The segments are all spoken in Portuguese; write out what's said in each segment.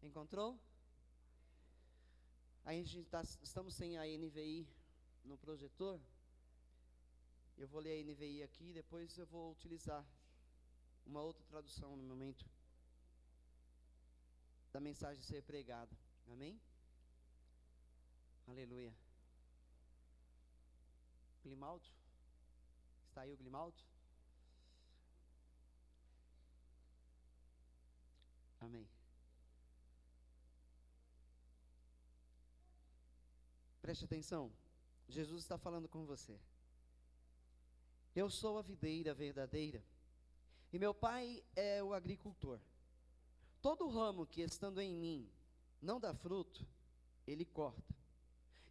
Encontrou? Aí estamos sem a NVI no projetor. Eu vou ler a NVI aqui, depois eu vou utilizar uma outra tradução no momento da mensagem ser pregada. Amém? Aleluia. Grimaldo? Está aí o Grimaldo? Amém. Preste atenção. Jesus está falando com você. Eu sou a videira verdadeira, e meu pai é o agricultor. Todo ramo que estando em mim não dá fruto, ele corta.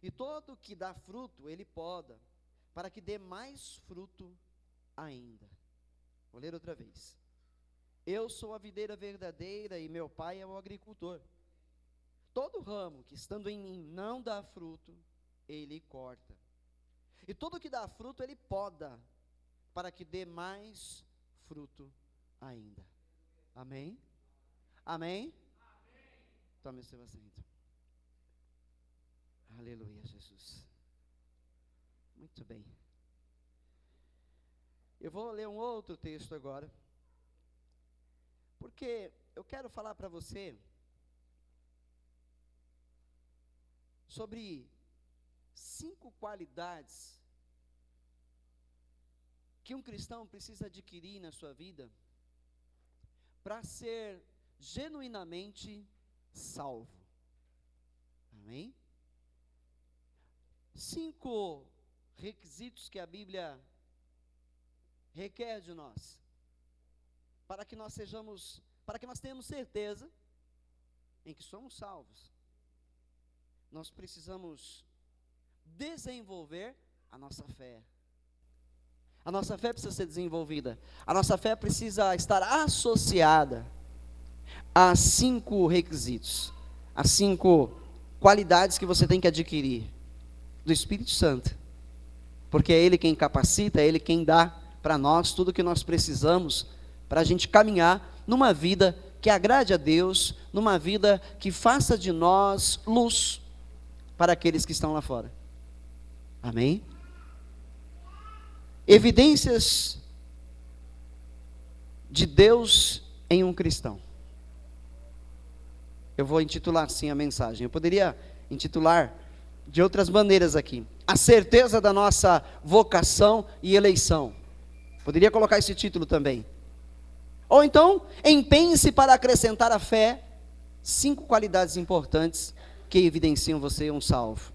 E todo que dá fruto, ele poda, para que dê mais fruto ainda. Vou ler outra vez. Eu sou a videira verdadeira e meu pai é o agricultor. Todo ramo que estando em mim não dá fruto, ele corta. E todo que dá fruto, ele poda, para que dê mais fruto ainda. Amém? Amém? Tome o seu assento. Aleluia, Jesus. Muito bem. Eu vou ler um outro texto agora, porque eu quero falar para você sobre 5 qualidades que um cristão precisa adquirir na sua vida para ser genuinamente salvo. Amém? 5 requisitos que a Bíblia requer de nós, para que nós tenhamos certeza em que somos salvos. Nós precisamos desenvolver a nossa fé. A nossa fé precisa ser desenvolvida. A nossa fé precisa estar associada a 5 requisitos, a 5 qualidades que você tem que adquirir do Espírito Santo, porque é Ele quem capacita, é Ele quem dá para nós tudo o que nós precisamos para a gente caminhar numa vida que agrade a Deus, numa vida que faça de nós luz para aqueles que estão lá fora. Amém? Evidências de Deus em um cristão. Eu vou intitular assim a mensagem. Eu poderia intitular de outras maneiras aqui. A certeza da nossa vocação e eleição. Poderia colocar esse título também. Ou então, empenhe-se para acrescentar à fé 5 qualidades importantes que evidenciam você um salvo.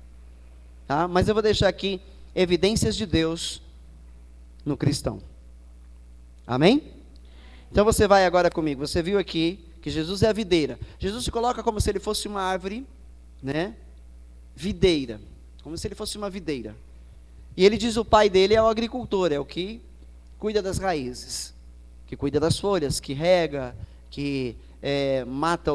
Tá? Mas eu vou deixar aqui evidências de Deus no cristão. Amém? Então você vai agora comigo. Você viu aqui que Jesus é a videira. Jesus se coloca como se ele fosse uma árvore, né? Videira. Como se ele fosse uma videira. E ele diz o pai dele é o agricultor, é o que cuida das raízes, que cuida das folhas, que rega, que mata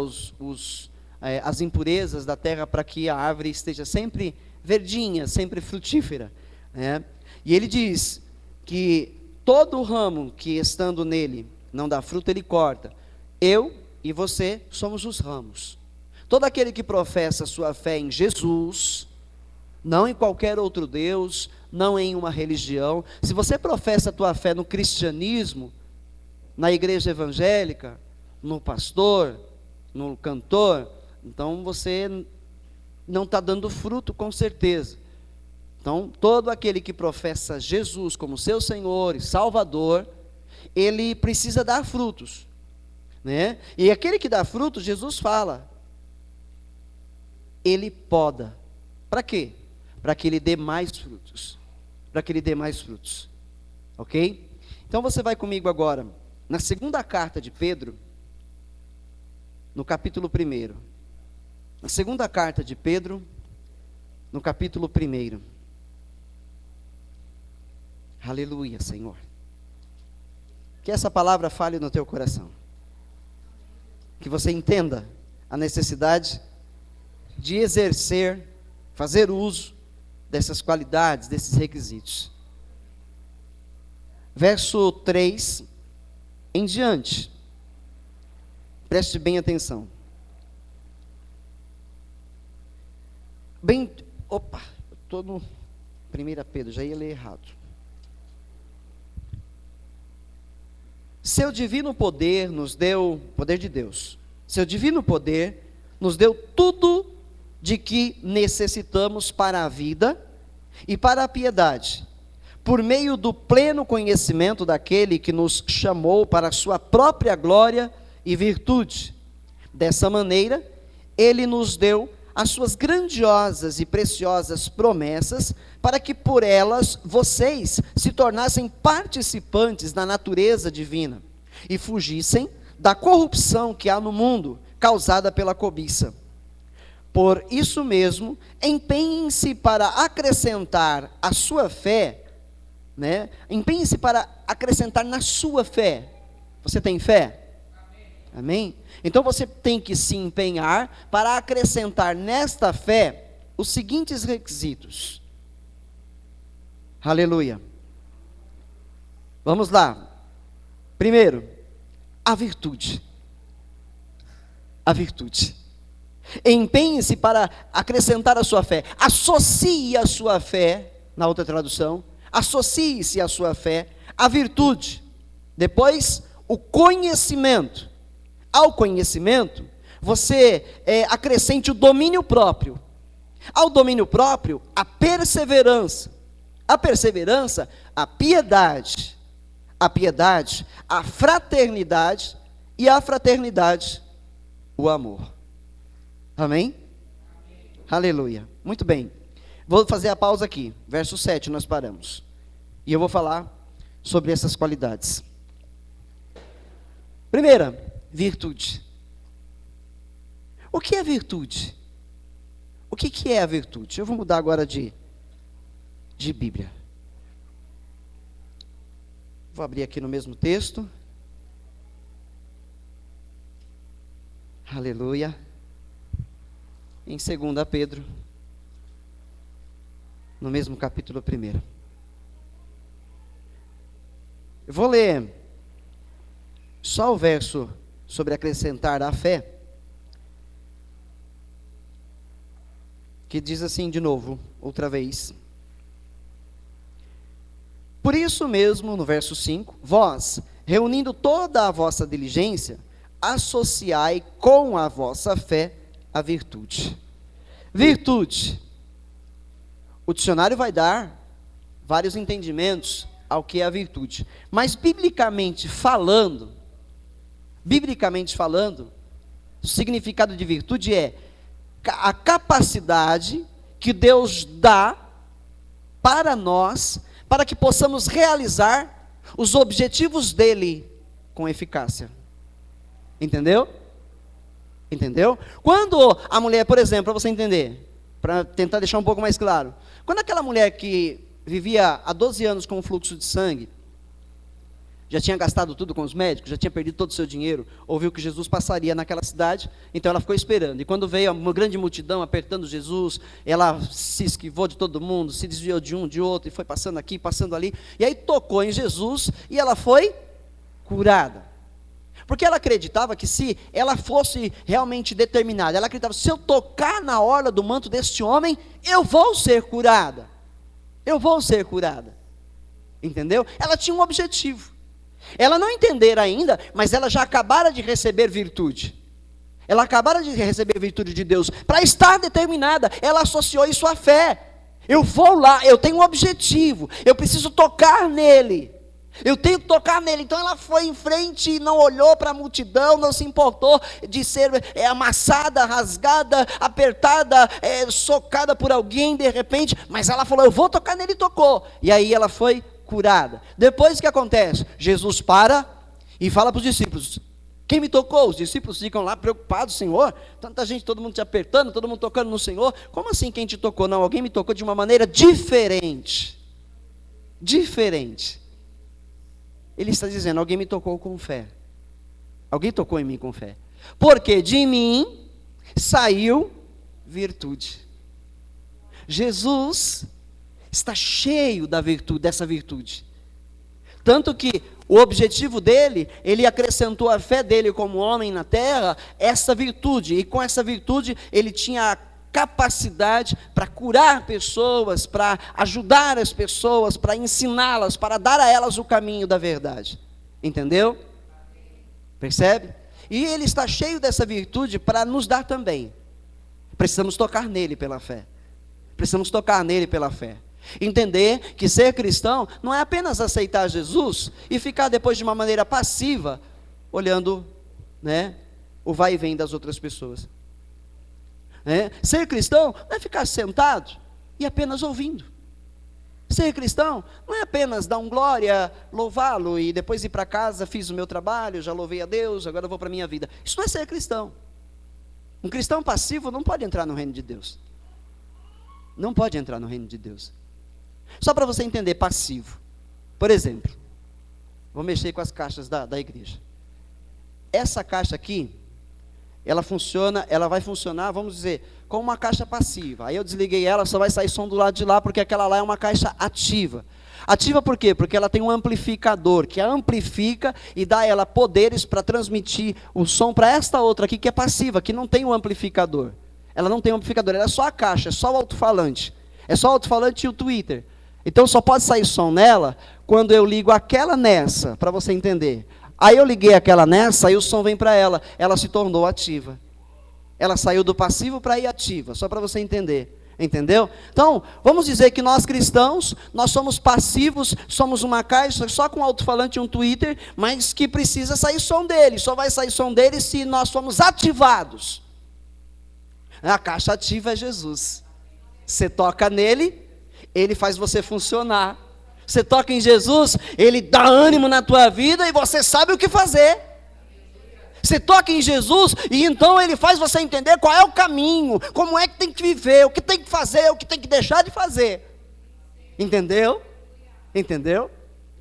as impurezas da terra para que a árvore esteja sempre verdinha, sempre frutífera, né? E ele diz que todo ramo que estando nele não dá fruto, ele corta. Eu e você somos os ramos. Todo aquele que professa sua fé em Jesus, não em qualquer outro Deus, não em uma religião. Se você professa a tua fé no cristianismo, na igreja evangélica, no pastor, no cantor, então você não está dando fruto com certeza. Então, todo aquele que professa Jesus como seu Senhor e Salvador, ele precisa dar frutos, né? E aquele que dá frutos, Jesus fala, ele poda. Para quê? Para que ele dê mais frutos. Para que ele dê mais frutos. Ok? Então você vai comigo agora, na segunda carta de Pedro, no capítulo 1. Na segunda carta de Pedro, no capítulo 1. Aleluia, Senhor. Que essa palavra fale no teu coração. Que você entenda a necessidade de exercer, fazer uso dessas qualidades, desses requisitos. Verso 3 em diante. Preste bem atenção. Opa, estou no 1 Pedro, já ia ler errado. Seu divino poder nos deu, poder de Deus, seu divino poder nos deu tudo de que necessitamos para a vida e para a piedade, por meio do pleno conhecimento daquele que nos chamou para a sua própria glória e virtude. Dessa maneira, ele nos deu as suas grandiosas e preciosas promessas, para que por elas vocês se tornassem participantes da natureza divina e fugissem da corrupção que há no mundo, causada pela cobiça. Por isso mesmo, empenhem-se para acrescentar a sua fé, né? Empenhem-se para acrescentar na sua fé. Você tem fé? Amém? Então você tem que se empenhar para acrescentar nesta fé os seguintes requisitos. Aleluia. Vamos lá. Primeiro, a virtude. A virtude. Empenhe-se para acrescentar a sua fé. Associe a sua fé, na outra tradução, associe-se à sua fé à virtude. Depois, o conhecimento. Ao conhecimento, você acrescente o domínio próprio. Ao domínio próprio, a perseverança. A perseverança, a piedade. A piedade, a fraternidade. E a fraternidade, o amor. Amém? Aleluia. Muito bem. Vou fazer a pausa aqui. Verso 7 nós paramos. E eu vou falar sobre essas qualidades. Primeira, virtude. O que é virtude? O que é a virtude? Eu vou mudar agora de Bíblia. Vou abrir aqui no mesmo texto. Aleluia. Em 2 Pedro, no mesmo capítulo 1. Eu vou ler só o verso sobre acrescentar a fé, que diz assim de novo, outra vez. Por isso mesmo, no verso 5, vós, reunindo toda a vossa diligência, associai com a vossa fé a virtude. Virtude. O dicionário vai dar vários entendimentos ao que é a virtude. Mas biblicamente falando, o significado de virtude é a capacidade que Deus dá para nós, para que possamos realizar os objetivos dele com eficácia. Entendeu? Entendeu? Quando a mulher, por exemplo, para você entender, para tentar deixar um pouco mais claro, quando aquela mulher que vivia há 12 anos com um fluxo de sangue, já tinha gastado tudo com os médicos, já tinha perdido todo o seu dinheiro, ouviu que Jesus passaria naquela cidade, então ela ficou esperando. E quando veio uma grande multidão apertando Jesus, ela se esquivou de todo mundo, se desviou de um, de outro, e foi passando aqui, passando ali, e aí tocou em Jesus, e ela foi curada. Porque ela acreditava que se ela fosse realmente determinada, ela acreditava, se eu tocar na orla do manto deste homem, eu vou ser curada. Eu vou ser curada. Entendeu? Ela tinha um objetivo. Ela não entendera ainda, mas ela já acabara de receber virtude. Ela acabara de receber virtude de Deus. Para estar determinada, ela associou isso à fé. Eu vou lá, eu tenho um objetivo, eu preciso tocar nele. Eu tenho que tocar nele. Então ela foi em frente e não olhou para a multidão, não se importou de ser amassada, rasgada, apertada, socada por alguém de repente, mas ela falou, eu vou tocar nele, e tocou. E aí ela foi curada. Depois o que acontece? Jesus para e fala para os discípulos, quem me tocou? Os discípulos ficam lá preocupados, Senhor, tanta gente, todo mundo te apertando, todo mundo tocando no Senhor. Como assim quem te tocou? Não, alguém me tocou de uma maneira diferente. Diferente. Ele está dizendo, alguém me tocou com fé. Alguém tocou em mim com fé. Porque de mim saiu virtude. Jesus está cheio da virtude, dessa virtude. Tanto que o objetivo dele, ele acrescentou a fé dele como homem na terra, essa virtude. E com essa virtude, ele tinha capacidade para curar pessoas, para ajudar as pessoas, para ensiná-las, para dar a elas o caminho da verdade. Entendeu? Percebe? E ele está cheio dessa virtude para nos dar também. Precisamos tocar nele pela fé. Precisamos tocar nele pela fé. Entender que ser cristão não é apenas aceitar Jesus e ficar depois de uma maneira passiva, olhando, né, o vai e vem das outras pessoas. Ser cristão não é ficar sentado e apenas ouvindo. Ser cristão não é apenas dar um glória, louvá-lo e depois ir para casa, fiz o meu trabalho, já louvei a Deus, agora eu vou para a minha vida. Isso não é ser cristão. Um cristão passivo não pode entrar no reino de Deus. Não pode entrar no reino de Deus. Só para você entender, passivo. Por exemplo, vou mexer com as caixas da igreja. Essa caixa aqui, ela vai funcionar, vamos dizer, como uma caixa passiva. Aí eu desliguei ela, só vai sair som do lado de lá, porque aquela lá é uma caixa ativa. Ativa por quê? Porque ela tem um amplificador, que a amplifica e dá a ela poderes para transmitir o som para esta outra aqui, que é passiva, que não tem um amplificador. Ela não tem um amplificador, ela é só a caixa, é só o alto-falante. É só o alto-falante e o tweeter. Então só pode sair som nela quando eu ligo aquela nessa, para você entender. Aí eu liguei aquela nessa, aí o som vem para ela. Ela se tornou ativa. Ela saiu do passivo para ir ativa, só para você entender. Entendeu? Então, vamos dizer que nós cristãos, nós somos passivos, somos uma caixa só com alto-falante e um tweeter, mas que precisa sair som dele. Só vai sair som dele se nós formos ativados. A caixa ativa é Jesus. Você toca nele, ele faz você funcionar. Você toca em Jesus, ele dá ânimo na tua vida e você sabe o que fazer. Você toca em Jesus e então ele faz você entender qual é o caminho, como é que tem que viver, o que tem que fazer, o que tem que deixar de fazer. Entendeu? Entendeu?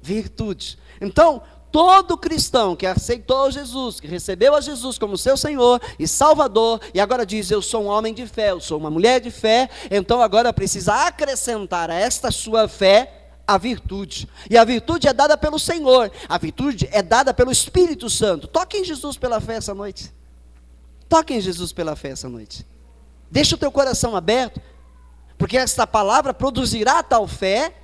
Virtude. Então, todo cristão que aceitou Jesus, que recebeu a Jesus como seu Senhor e Salvador, e agora diz, eu sou um homem de fé, eu sou uma mulher de fé, então agora precisa acrescentar a esta sua fé a virtude. E a virtude é dada pelo Senhor. A virtude é dada pelo Espírito Santo. Toque em Jesus pela fé essa noite. Toque em Jesus pela fé essa noite. Deixa o teu coração aberto, porque esta palavra produzirá tal fé,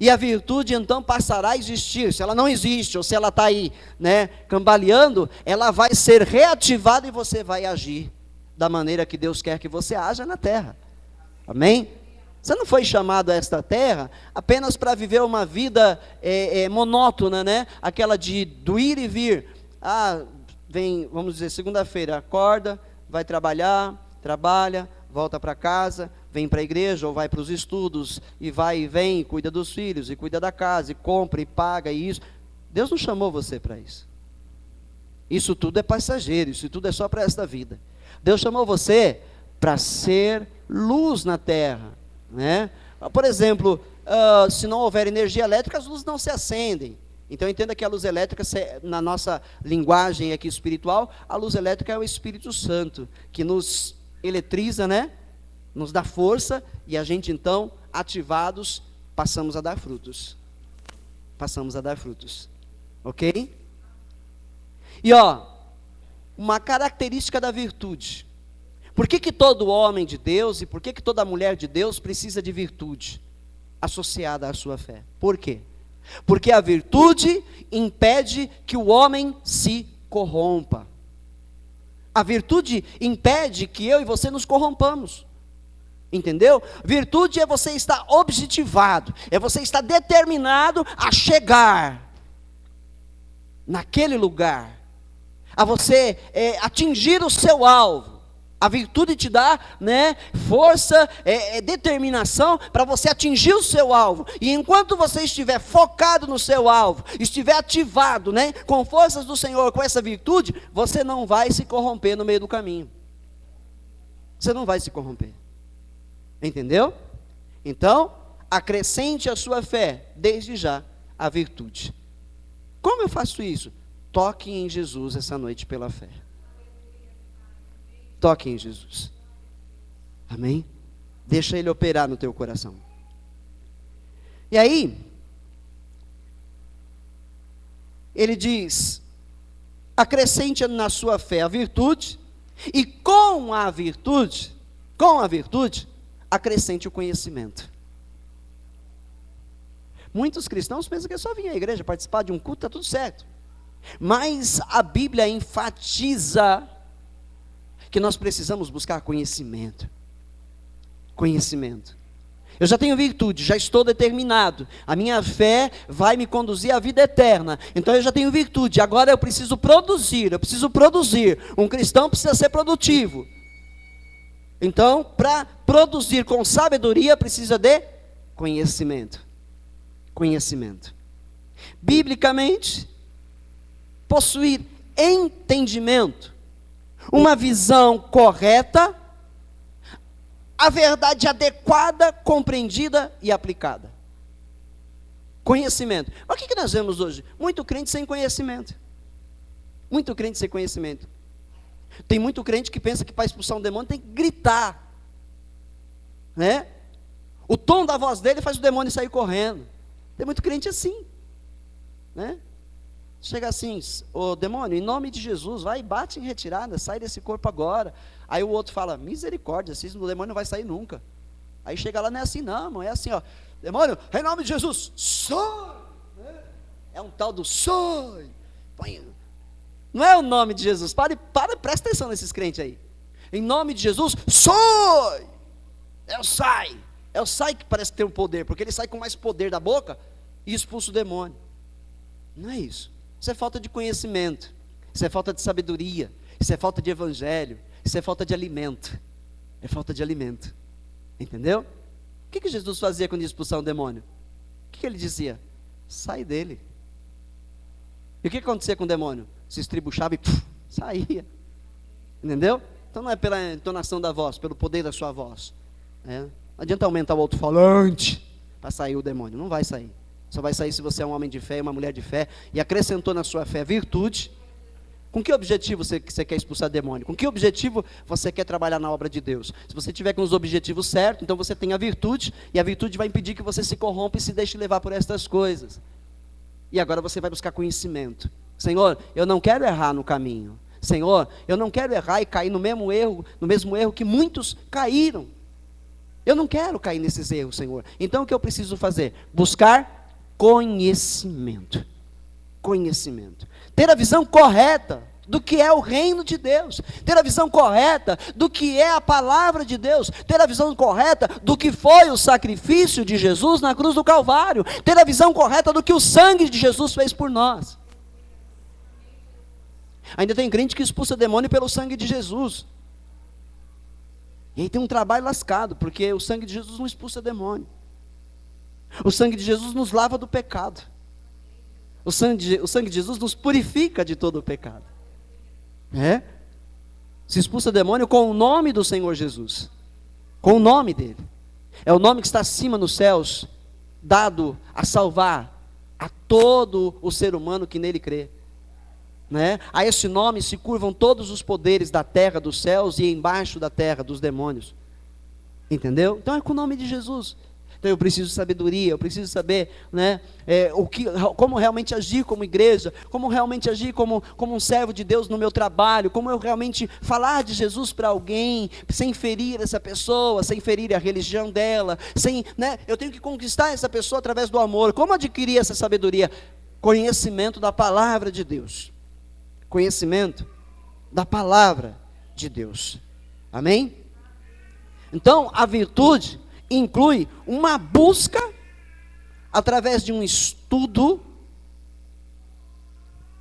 e a virtude então passará a existir. Se ela não existe, ou se ela está aí, né, cambaleando, ela vai ser reativada e você vai agir da maneira que Deus quer que você haja na terra. Amém? Você não foi chamado a esta terra apenas para viver uma vida monótona, né? Aquela do ir e vir. Vem, vamos dizer, segunda-feira, acorda, vai trabalhar, trabalha, volta para casa, vem para a igreja ou vai para os estudos, e vai e vem, e cuida dos filhos, e cuida da casa, e compra, e paga, e isso. Deus não chamou você para isso. Isso tudo é passageiro, isso tudo é só para esta vida. Deus chamou você para ser luz na terra. Né? Por exemplo, se não houver energia elétrica, as luzes não se acendem. Então entenda que a luz elétrica, na nossa linguagem aqui espiritual, a luz elétrica é o Espírito Santo, que nos eletriza, né? Nos dá força, e a gente então, ativados, passamos a dar frutos. Passamos a dar frutos. Ok? E uma característica da virtude. Por que todo homem de Deus e por que toda mulher de Deus precisa de virtude associada à sua fé? Por quê? Porque a virtude impede que o homem se corrompa. A virtude impede que eu e você nos corrompamos. Entendeu? Virtude é você estar objetivado, é você estar determinado a chegar naquele lugar, a você atingir o seu alvo. A virtude te dá, né, força, determinação para você atingir o seu alvo. E enquanto você estiver focado no seu alvo, estiver ativado, né, com forças do Senhor, com essa virtude, você não vai se corromper no meio do caminho. Você não vai se corromper. Entendeu? Então, acrescente a sua fé, desde já, a virtude. Como eu faço isso? Toque em Jesus essa noite pela fé. Toque em Jesus. Amém? Deixa Ele operar no teu coração. E aí, ele diz, acrescente na sua fé a virtude, e com a virtude, Com a virtude, acrescente o conhecimento. Muitos cristãos pensam que é só vir à igreja, participar de um culto, está tudo certo. Mas a Bíblia enfatiza que nós precisamos buscar conhecimento. Conhecimento. Eu já tenho virtude, já estou determinado. A minha fé vai me conduzir à vida eterna. Então eu já tenho virtude, agora eu preciso produzir. Um cristão precisa ser produtivo. Então, para produzir com sabedoria, precisa de conhecimento. Conhecimento. Biblicamente, possuir entendimento, uma visão correta, a verdade adequada, compreendida e aplicada. Conhecimento. Mas o que nós vemos hoje? Muito crente sem conhecimento. Muito crente sem conhecimento. Tem muito crente que pensa que para expulsar um demônio tem que gritar, né? O tom da voz dele faz o demônio sair correndo. Tem muito crente assim, né? Chega assim: ô demônio, em nome de Jesus, vai e bate em retirada, sai desse corpo agora. Aí o outro fala: misericórdia, esse demônio não vai sair nunca. Aí chega lá, não é assim não, é assim, ó: demônio, em nome de Jesus, sai! É um tal do sai. Não é o nome de Jesus. Presta atenção nesses crentes aí. Em nome de Jesus, sai! É o sai. É o sai que parece ter um poder, porque ele sai com mais poder da boca e expulsa o demônio. Não é isso. Isso é falta de conhecimento. Isso é falta de sabedoria. Isso é falta de evangelho. Isso é falta de alimento. É falta de alimento. Entendeu? O que Jesus fazia quando ia expulsar um demônio? O que ele dizia? Sai dele. E o que acontecia com o demônio? Se estribuchava e saía. Entendeu? Então não é pela entonação da voz, pelo poder da sua voz. Não adianta aumentar o alto-falante para sair o demônio. Não vai sair. Só vai sair se você é um homem de fé, uma mulher de fé, e acrescentou na sua fé virtude. Com que objetivo você quer expulsar demônio? Com que objetivo você quer trabalhar na obra de Deus? Se você tiver com os objetivos certos, então você tem a virtude, e a virtude vai impedir que você se corrompa e se deixe levar por estas coisas. E agora você vai buscar conhecimento. Senhor, eu não quero errar no caminho. Senhor, eu não quero errar e cair no mesmo erro que muitos caíram. Eu não quero cair nesses erros, Senhor. Então o que eu preciso fazer? Buscar conhecimento. Conhecimento. Ter a visão correta do que é o reino de Deus. Ter a visão correta do que é a palavra de Deus. Ter a visão correta do que foi o sacrifício de Jesus na cruz do Calvário. Ter a visão correta do que o sangue de Jesus fez por nós. Ainda tem crente que expulsa demônio pelo sangue de Jesus. E aí tem um trabalho lascado, porque o sangue de Jesus não expulsa demônio. O sangue de Jesus nos lava do pecado. O sangue de Jesus nos purifica de todo o pecado. Se expulsa demônio com o nome do Senhor Jesus. Com o nome dele. É o nome que está acima nos céus, dado a salvar a todo o ser humano que nele crê. A esse nome se curvam todos os poderes da terra, dos céus e embaixo da terra, dos demônios. Entendeu? Então é com o nome de Jesus. Então eu preciso de sabedoria, eu preciso saber como realmente agir como igreja, como realmente agir como um servo de Deus no meu trabalho, como eu realmente falar de Jesus para alguém, sem ferir essa pessoa, sem ferir a religião dela, eu tenho que conquistar essa pessoa através do amor. Como adquirir essa sabedoria? Conhecimento da palavra de Deus. Conhecimento da palavra de Deus. Amém? Então a virtude inclui uma busca através de um estudo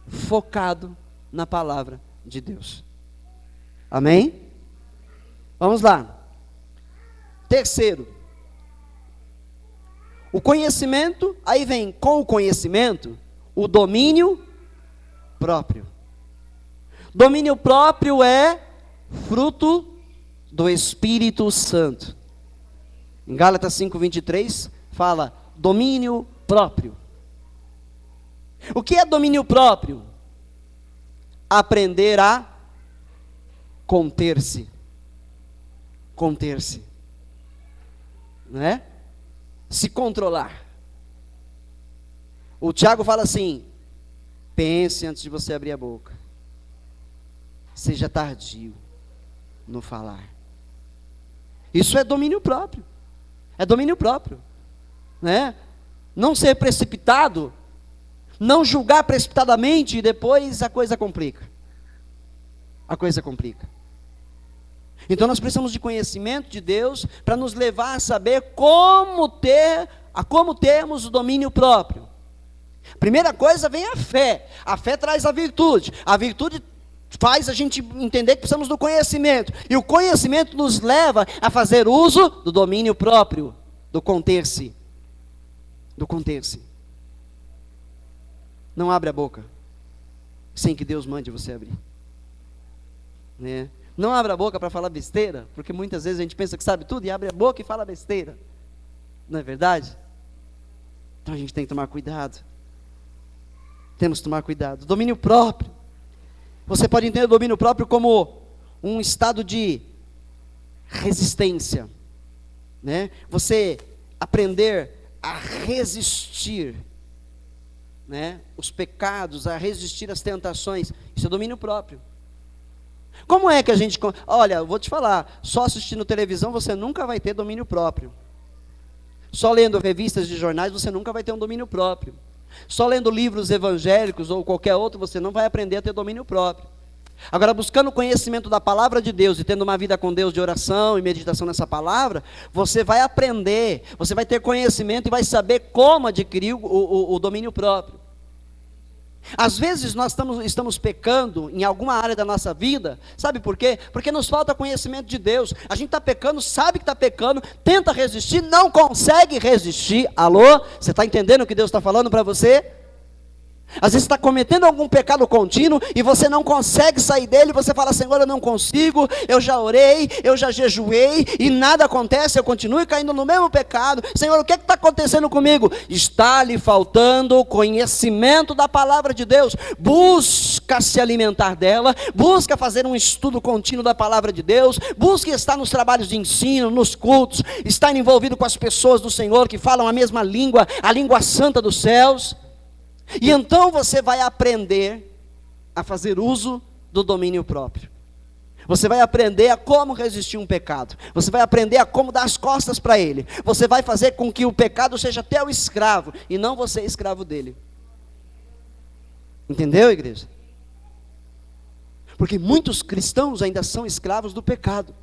focado na palavra de Deus. Amém? Vamos lá. Terceiro, o conhecimento, aí vem com o conhecimento o domínio próprio. Domínio próprio é fruto do Espírito Santo. Em Gálatas 5:23 fala domínio próprio. O que é domínio próprio? Aprender a conter-se. Conter-se. Não é? Se controlar. O Tiago fala assim: pense antes de você abrir a boca. Seja tardio no falar. Isso é domínio próprio. É domínio próprio, né? Não ser precipitado, não julgar precipitadamente e depois a coisa complica. A coisa complica. Então nós precisamos de conhecimento de Deus para nos levar a saber como termos o domínio próprio. Primeira coisa vem a fé. A fé traz a virtude faz a gente entender que precisamos do conhecimento. E o conhecimento nos leva a fazer uso do domínio próprio, do conter-se. Do conter-se. Não abre a boca sem que Deus mande você abrir. Né? Não abra a boca para falar besteira, porque muitas vezes a gente pensa que sabe tudo e abre a boca e fala besteira. Não é verdade? Então a gente tem que tomar cuidado. Temos que tomar cuidado. Domínio próprio. Você pode entender o domínio próprio como um estado de resistência, né? Você aprender a resistir, né? Os pecados, a resistir às tentações. Isso é domínio próprio. Como é que a gente... Olha, eu vou te falar, só assistindo televisão você nunca vai ter domínio próprio. Só lendo revistas de jornais você nunca vai ter um domínio próprio. Só lendo livros evangélicos ou qualquer outro, você não vai aprender a ter domínio próprio. Agora, buscando o conhecimento da palavra de Deus e tendo uma vida com Deus de oração e meditação nessa palavra, você vai aprender, você vai ter conhecimento e vai saber como adquirir o domínio próprio. Às vezes nós estamos pecando em alguma área da nossa vida, sabe por quê? Porque nos falta conhecimento de Deus. A gente está pecando, sabe que está pecando, tenta resistir, não consegue resistir. Alô? Você está entendendo o que Deus está falando para você? Às vezes você está cometendo algum pecado contínuo e você não consegue sair dele, você fala: Senhor, eu não consigo, eu já orei, eu já jejuei e nada acontece, eu continuo caindo no mesmo pecado. Senhor, o que está acontecendo comigo? Está lhe faltando conhecimento da palavra de Deus. Busca se alimentar dela, busca fazer um estudo contínuo da palavra de Deus, busca estar nos trabalhos de ensino, nos cultos, estar envolvido com as pessoas do Senhor que falam a mesma língua, a língua santa dos céus. E então você vai aprender a fazer uso do domínio próprio. Você vai aprender a como resistir um pecado. Você vai aprender a como dar as costas para ele. Você vai fazer com que o pecado seja teu escravo e não você escravo dele. Entendeu, igreja? Porque muitos cristãos ainda são escravos do pecado.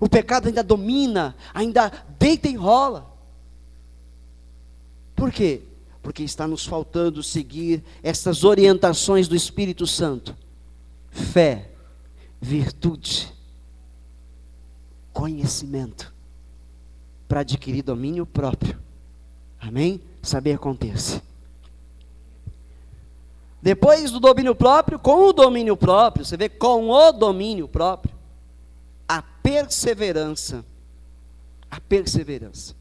O pecado ainda domina, ainda deita e rola. Por quê? Porque está nos faltando seguir essas orientações do Espírito Santo. Fé, virtude, conhecimento, para adquirir domínio próprio. Amém? Saber conter-se. Depois do domínio próprio, com o domínio próprio, você vê, com o domínio próprio, a perseverança. A perseverança.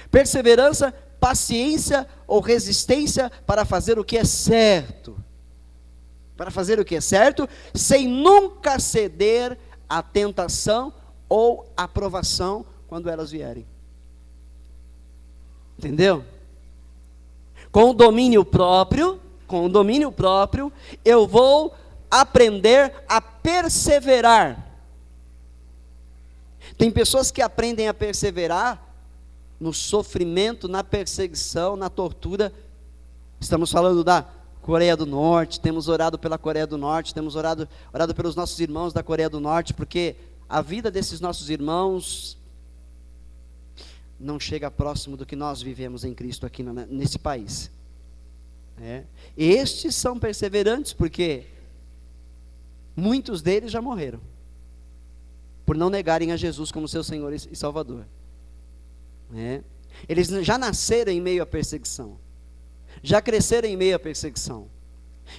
Perseverança, paciência ou resistência para fazer o que é certo. Para fazer o que é certo, sem nunca ceder à tentação ou à provação quando elas vierem. Entendeu? Com o domínio próprio, eu vou aprender a perseverar. Tem pessoas que aprendem a perseverar no sofrimento, na perseguição, na tortura. Estamos falando da Coreia do Norte, temos orado pela Coreia do Norte, temos orado pelos nossos irmãos da Coreia do Norte, porque a vida desses nossos irmãos não chega próximo do que nós vivemos em Cristo aqui nesse país. Estes são perseverantes porque muitos deles já morreram, por não negarem a Jesus como seu Senhor e Salvador. Eles já nasceram em meio à perseguição, já cresceram em meio à perseguição,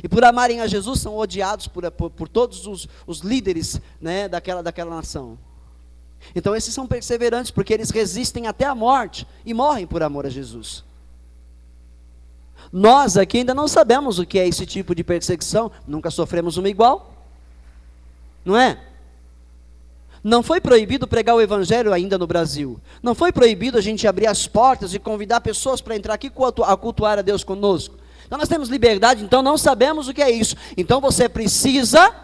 e por amarem a Jesus são odiados por todos os líderes, daquela nação. Então esses são perseverantes porque eles resistem até a morte e morrem por amor a Jesus. Nós aqui ainda não sabemos o que é esse tipo de perseguição, nunca sofremos uma igual, não é? Não foi proibido pregar o evangelho ainda no Brasil. Não foi proibido a gente abrir as portas e convidar pessoas para entrar aqui a cultuar a Deus conosco. Então nós temos liberdade, então não sabemos o que é isso. Então você precisa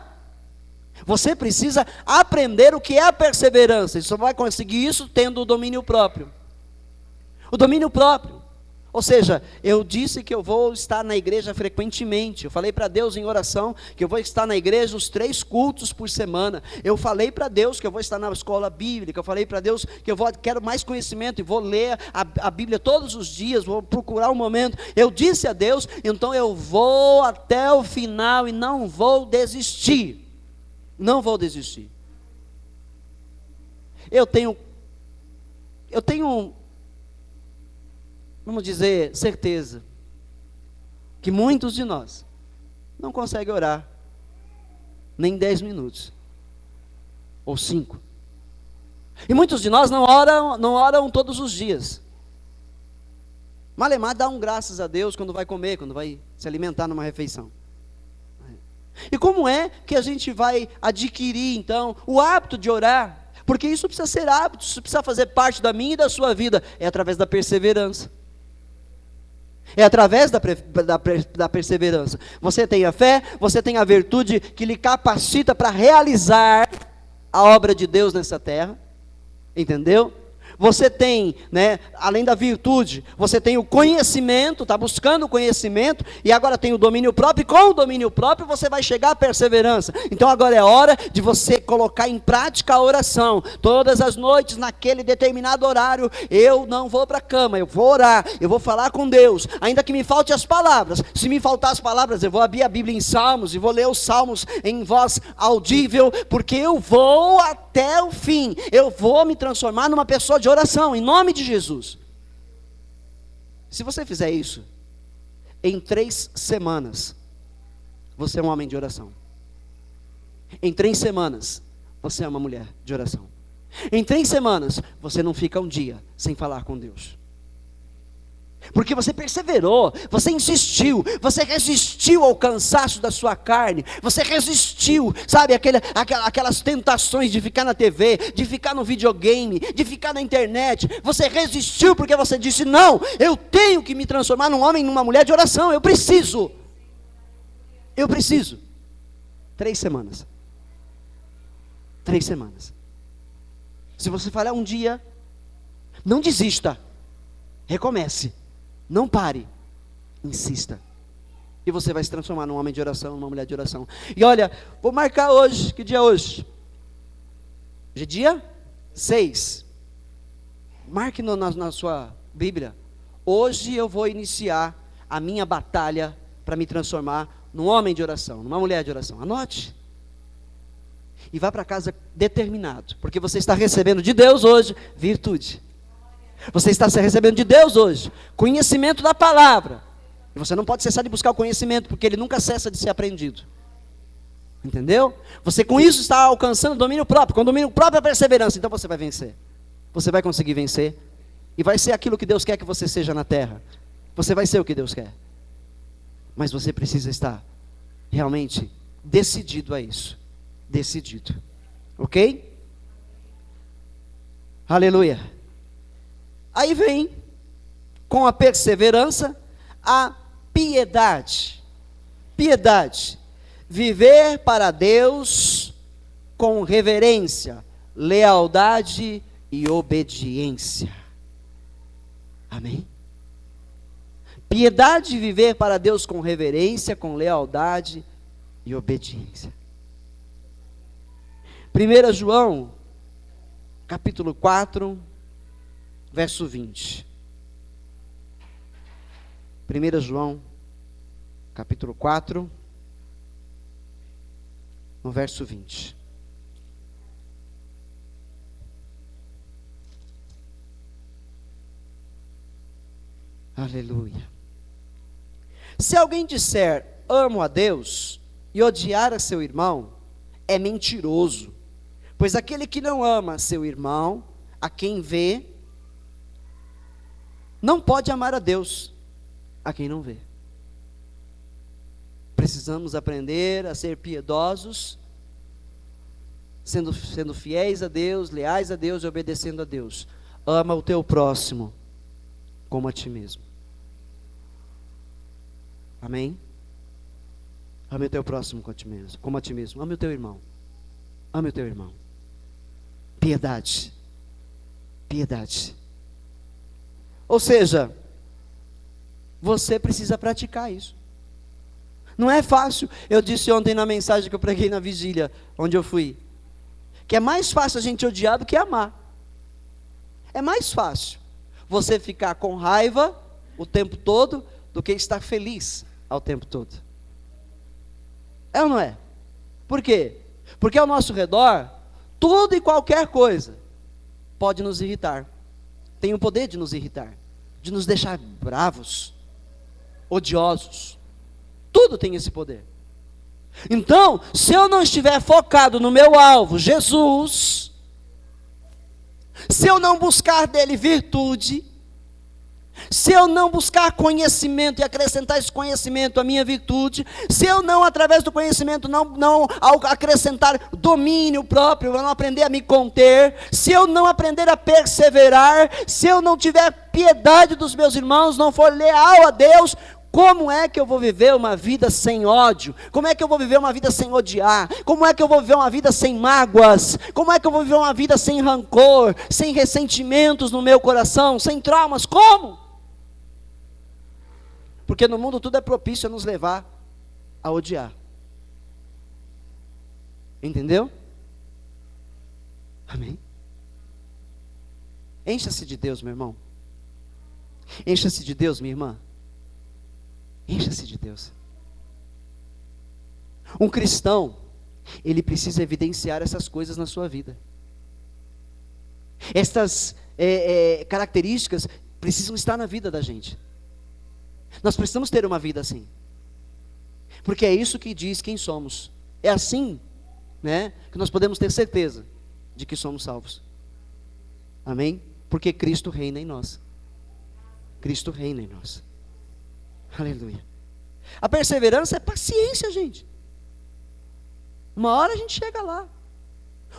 Você precisa aprender o que é a perseverança. E só vai conseguir isso tendo o domínio próprio. O domínio próprio. Ou seja, eu disse que eu vou estar na igreja frequentemente. Eu falei para Deus em oração que eu vou estar na igreja os 3 cultos por semana. Eu falei para Deus que eu vou estar na escola bíblica. Eu falei para Deus que quero mais conhecimento e vou ler a Bíblia todos os dias. Vou procurar um momento. Eu disse a Deus, então eu vou até o final e não vou desistir. Não vou desistir. Eu tenho, vamos dizer, certeza que muitos de nós não conseguem orar nem 10 minutos ou 5. E muitos de nós não oram todos os dias. Malemar dá graças a Deus quando vai comer, quando vai se alimentar numa refeição. E como é que a gente vai adquirir então o hábito de orar? Porque isso precisa ser hábito, isso precisa fazer parte da minha e da sua vida. É através da perseverança. É através da perseverança. Você tem a fé, você tem a virtude que lhe capacita para realizar a obra de Deus nessa terra. Entendeu? Você tem, além da virtude, você tem o conhecimento, está buscando o conhecimento, e agora tem o domínio próprio, e com o domínio próprio você vai chegar à perseverança. Então agora é hora de você colocar em prática a oração. Todas as noites, naquele determinado horário, eu não vou para a cama, eu vou orar, eu vou falar com Deus, ainda que me falte as palavras. Se me faltar as palavras, eu vou abrir a Bíblia em Salmos, e vou ler os Salmos em voz audível, porque eu vou até o fim, eu vou me transformar numa pessoa de oração, em nome de Jesus. Se você fizer isso, em 3 semanas, você é um homem de oração. Em 3 semanas, você é uma mulher de oração. Em 3 semanas, você não fica um dia sem falar com Deus. Porque você perseverou, você insistiu, você resistiu ao cansaço da sua carne, você resistiu, sabe, aquelas tentações de ficar na TV, de ficar no videogame, de ficar na internet. Você resistiu porque você disse: não, eu tenho que me transformar num homem, numa mulher de oração, eu preciso. 3 semanas. 3 semanas. Se você falhar um dia, não desista, recomece. Não pare, insista. E você vai se transformar num homem de oração, numa mulher de oração. E olha, vou marcar hoje, que dia é hoje? Hoje é dia 6. Marque na sua Bíblia. Hoje eu vou iniciar a minha batalha para me transformar num homem de oração, numa mulher de oração. Anote. E vá para casa determinado, porque você está recebendo de Deus hoje virtude. Você está recebendo de Deus hoje conhecimento da palavra. E você não pode cessar de buscar o conhecimento, porque ele nunca cessa de ser aprendido. Entendeu? Você com isso está alcançando domínio próprio. Com domínio próprio é perseverança. Então você vai vencer. Você vai conseguir vencer. E vai ser aquilo que Deus quer que você seja na terra. Você vai ser o que Deus quer. Mas você precisa estar realmente decidido a isso. Decidido. Ok? Aleluia. Aí vem, com a perseverança, a piedade. Piedade. Viver para Deus com reverência, lealdade e obediência. Amém? Piedade, viver para Deus com reverência, com lealdade e obediência. 1 João, capítulo 4, verso 20. 1 João, capítulo 4, no verso 20. Aleluia. Se alguém disser: amo a Deus, e odiar a seu irmão, é mentiroso. Pois aquele que não ama seu irmão, a quem vê, não pode amar a Deus, a quem não vê. Precisamos aprender a ser piedosos, sendo fiéis a Deus, leais a Deus e obedecendo a Deus. Ama o teu próximo como a ti mesmo. Amém? Ame o teu próximo como a ti mesmo. Ame o teu irmão. Ame o teu irmão. Piedade. Piedade. Ou seja, você precisa praticar isso. Não é fácil. Eu disse ontem na mensagem que eu preguei na vigília, onde eu fui, que é mais fácil a gente odiar do que amar. É mais fácil você ficar com raiva o tempo todo do que estar feliz ao tempo todo. É ou não é? Por quê? Porque ao nosso redor, tudo e qualquer coisa pode nos irritar. Tem o poder de nos irritar, de nos deixar bravos, odiosos. Tudo tem esse poder. Então, se eu não estiver focado no meu alvo, Jesus, se eu não buscar dele virtude, se eu não buscar conhecimento e acrescentar esse conhecimento à minha virtude, se eu não, através do conhecimento, não acrescentar domínio próprio, eu não aprender a me conter, se eu não aprender a perseverar, se eu não tiver piedade dos meus irmãos, não for leal a Deus, como é que eu vou viver uma vida sem ódio? Como é que eu vou viver uma vida sem odiar? Como é que eu vou viver uma vida sem mágoas? Como é que eu vou viver uma vida sem rancor, sem ressentimentos no meu coração, sem traumas? Como? Porque no mundo tudo é propício a nos levar a odiar. Entendeu? Amém? Encha-se de Deus, meu irmão. Encha-se de Deus, minha irmã. Encha-se de Deus. Um cristão, ele precisa evidenciar essas coisas na sua vida. Estas características precisam estar na vida da gente. Nós precisamos ter uma vida assim. Porque é isso que diz quem somos. É assim, né, que nós podemos ter certeza de que somos salvos. Amém? Porque Cristo reina em nós. Cristo reina em nós. Aleluia. A perseverança é paciência, gente. Uma hora a gente chega lá.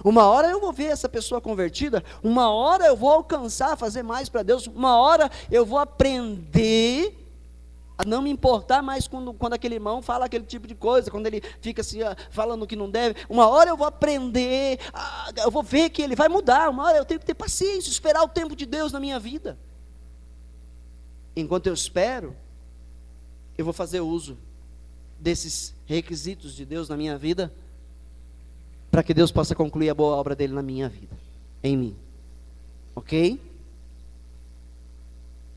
Uma hora eu vou ver essa pessoa convertida. Uma hora eu vou alcançar, fazer mais para Deus. Uma hora eu vou aprender a não me importar mais quando aquele irmão fala aquele tipo de coisa, quando ele fica assim, falando o que não deve. Uma hora eu vou aprender, eu vou ver que ele vai mudar. Uma hora eu tenho que ter paciência, esperar o tempo de Deus na minha vida. Enquanto eu espero, eu vou fazer uso desses requisitos de Deus na minha vida, para que Deus possa concluir a boa obra dele na minha vida, em mim. Ok?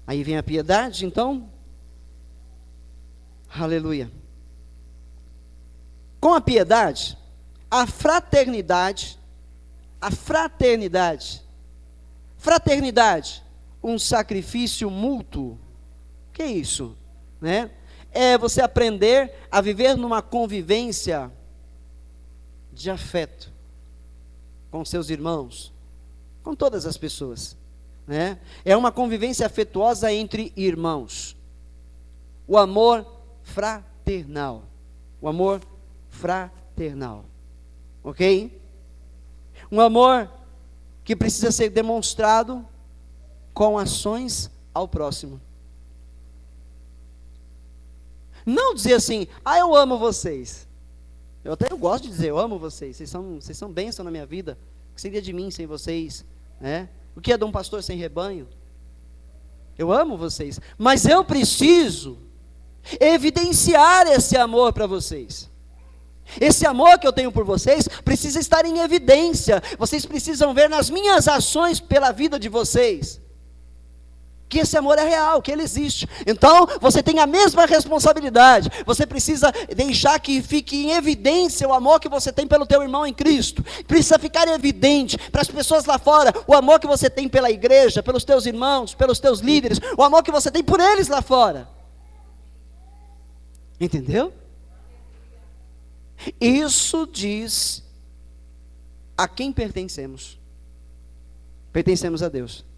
Aí vem a piedade, então. Aleluia. Com a piedade, a fraternidade, um sacrifício mútuo. Que é isso? Né? É você aprender a viver numa convivência de afeto com seus irmãos, com todas as pessoas, né? É uma convivência afetuosa entre irmãos. O amor fraternal. O amor fraternal. Ok? Um amor que precisa ser demonstrado com ações ao próximo. Não dizer assim, eu amo vocês. Eu gosto de dizer, eu amo vocês. Vocês são bênção na minha vida. O que seria de mim sem vocês? Né? O que é de um pastor sem rebanho? Eu amo vocês. Mas eu preciso evidenciar esse amor para vocês. Esse amor que eu tenho por vocês precisa estar em evidência. Vocês precisam ver nas minhas ações pela vida de vocês que esse amor é real, que ele existe. Então, você tem a mesma responsabilidade. Você precisa deixar que fique em evidência o amor que você tem pelo teu irmão em Cristo. Precisa ficar evidente para as pessoas lá fora o amor que você tem pela igreja, pelos teus irmãos, pelos teus líderes, o amor que você tem por eles lá fora. Entendeu? Isso diz a quem pertencemos. Pertencemos a Deus.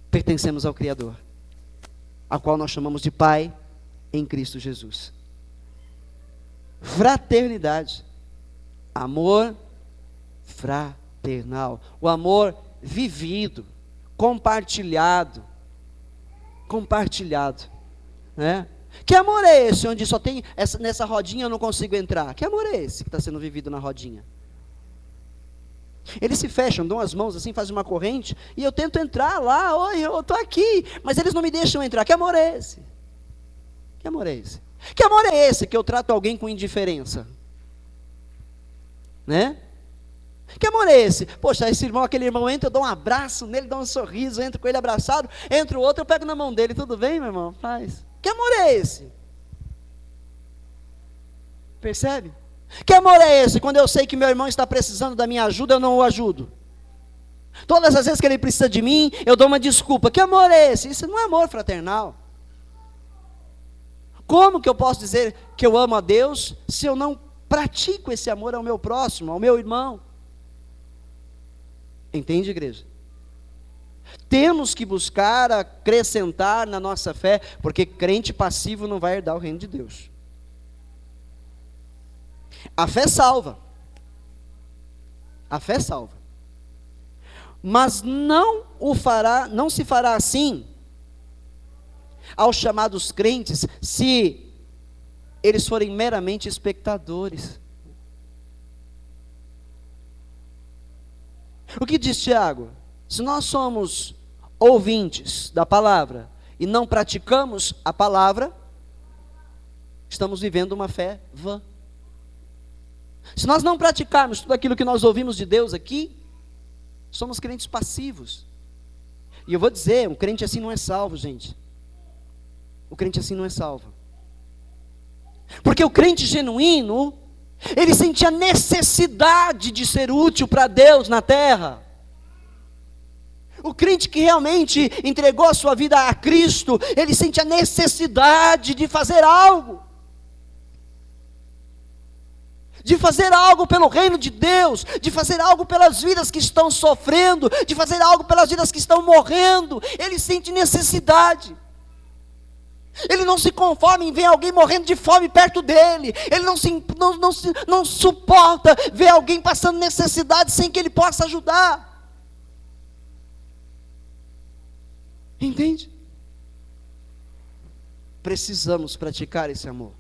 Pertencemos ao Criador, a qual nós chamamos de Pai em Cristo Jesus. Fraternidade, amor fraternal, o amor vivido, compartilhado, né? Que amor é esse, onde só tem nessa rodinha eu não consigo entrar? Que amor é esse que está sendo vivido na rodinha? Eles se fecham, dão as mãos assim, fazem uma corrente, e eu tento entrar lá, oi, eu estou aqui, mas eles não me deixam entrar. Que amor é esse? Que amor é esse? Que amor é esse que eu trato alguém com indiferença? Né? Que amor é esse? Poxa, esse irmão, aquele irmão entra, eu dou um abraço nele, dou um sorriso, entro com ele abraçado, entra o outro, eu pego na mão dele, tudo bem, meu irmão? Faz. Que amor é esse? Percebe? Que amor é esse? Quando eu sei que meu irmão está precisando da minha ajuda, eu não o ajudo. Todas as vezes que ele precisa de mim, eu dou uma desculpa. Que amor é esse? Isso não é amor fraternal. Como que eu posso dizer que eu amo a Deus, se eu não pratico esse amor ao meu próximo, ao meu irmão? Entende, igreja? Temos que buscar acrescentar na nossa fé, porque crente passivo não vai herdar o reino de Deus. A fé salva. A fé salva. Mas não se fará assim aos chamados crentes, se eles forem meramente espectadores. O que diz Tiago? Se nós somos ouvintes da palavra e não praticamos a palavra, estamos vivendo uma fé vã. Se nós não praticarmos tudo aquilo que nós ouvimos de Deus aqui, somos crentes passivos. E eu vou dizer, um crente assim não é salvo, gente. O crente assim não é salvo. Porque o crente genuíno, ele sente a necessidade de ser útil para Deus na terra. O crente que realmente entregou a sua vida a Cristo, ele sente a necessidade de fazer algo. De fazer algo pelo reino de Deus, de fazer algo pelas vidas que estão sofrendo, de fazer algo pelas vidas que estão morrendo. Ele sente necessidade. Ele não se conforma em ver alguém morrendo de fome perto dele. Ele não suporta ver alguém passando necessidade sem que ele possa ajudar. Entende? Precisamos praticar esse amor.